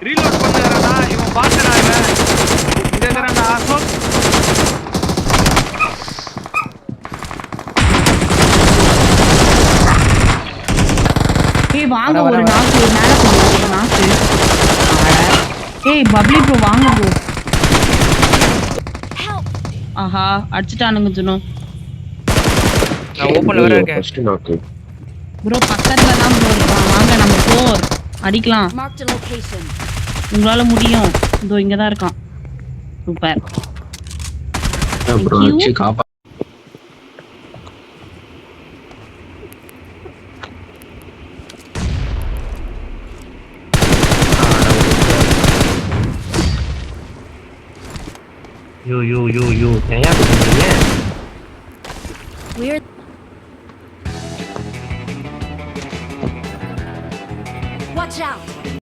reload பண்ணுறானா இவன் பார்க்கறா இவன் இங்க இருக்கறான்டா அசோக் ஏய் வாங்க ஒரு நாக்கு மேல போடு ஒரு நாக்கு ஏய் பப்ளி ப்ரோ வாங்க ப்ரோ ஆஹா அடிச்சிட்டானுங்க ஜுனோ நான் ஓபன்ல வர இருக்கேன் ஃபர்ஸ்ட் நாக்கு ப்ரோ பக்கத்துல தான் ப்ரோ இருக்கான் வாங்க நம்ம போர் அடிக்கலாம் உங்களால முடியும் இதோ இங்க தான் இருக்கான் சூப்பர் ப்ரோ அடிச்சு காப்பா யோ யோ யோ யோ ஏன் We're